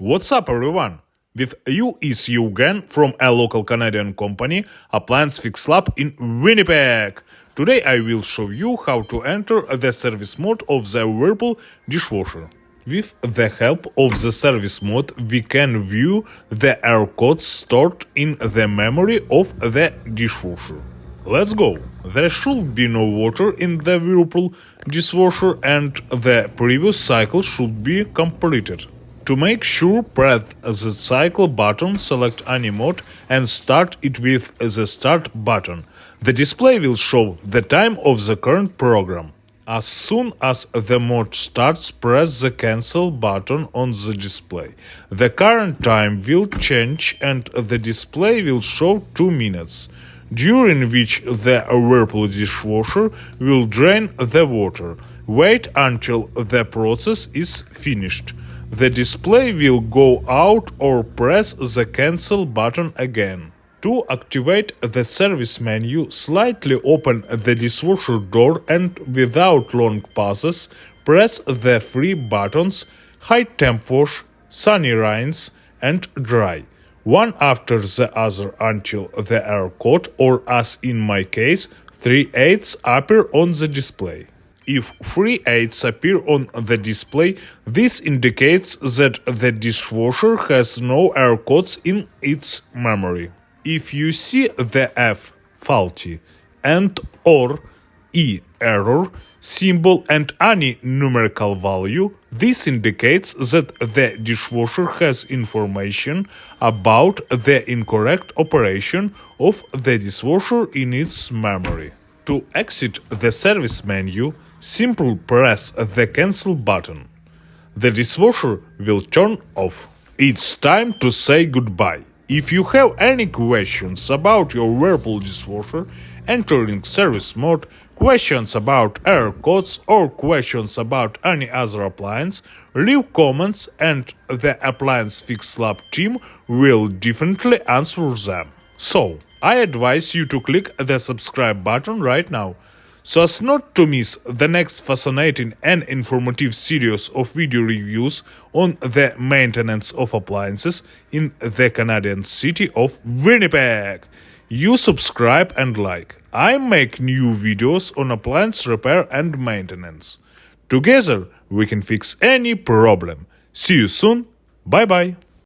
What's up, everyone? With you is Eugen from a local Canadian company, Appliance Fix Lab in Winnipeg. Today I will show you how to enter the service mode of the Whirlpool dishwasher. With the help of the service mode, we can view the error codes stored in the memory of the dishwasher. Let's go! There should be no water in the Whirlpool dishwasher and the previous cycle should be completed. To make sure, press the cycle button, select any mode and start it with the start button. The display will show the time of the current program. As soon as the mode starts, press the cancel button on the display. The current time will change and the display will show 2 minutes, during which the Whirlpool dishwasher will drain the water. Wait until the process is finished. The display will go out or press the cancel button again. To activate the service menu, slightly open the dishwasher door and without long pauses, press the three buttons High Temp Wash, Sunny Rinse and Dry, one after the other until the error code, or as in my case, 3/8 appear on the display. If 3/8 appear on the display, this indicates that the dishwasher has no error codes in its memory. If you see the F faulty and or E error symbol and any numerical value, this indicates that the dishwasher has information about the incorrect operation of the dishwasher in its memory. To exit the service menu, simply press the cancel button. The dishwasher will turn off. It's time to say goodbye. If you have any questions about your Whirlpool dishwasher entering service mode, questions about error codes or questions about any other appliance, leave comments and the Appliance Fix Lab team will definitely answer them. So, I advise you to click the subscribe button right now, so as not to miss the next fascinating and informative series of video reviews on the maintenance of appliances in the Canadian city of Winnipeg. You subscribe and like. I make new videos on appliance repair and maintenance. Together we can fix any problem. See you soon. Bye bye.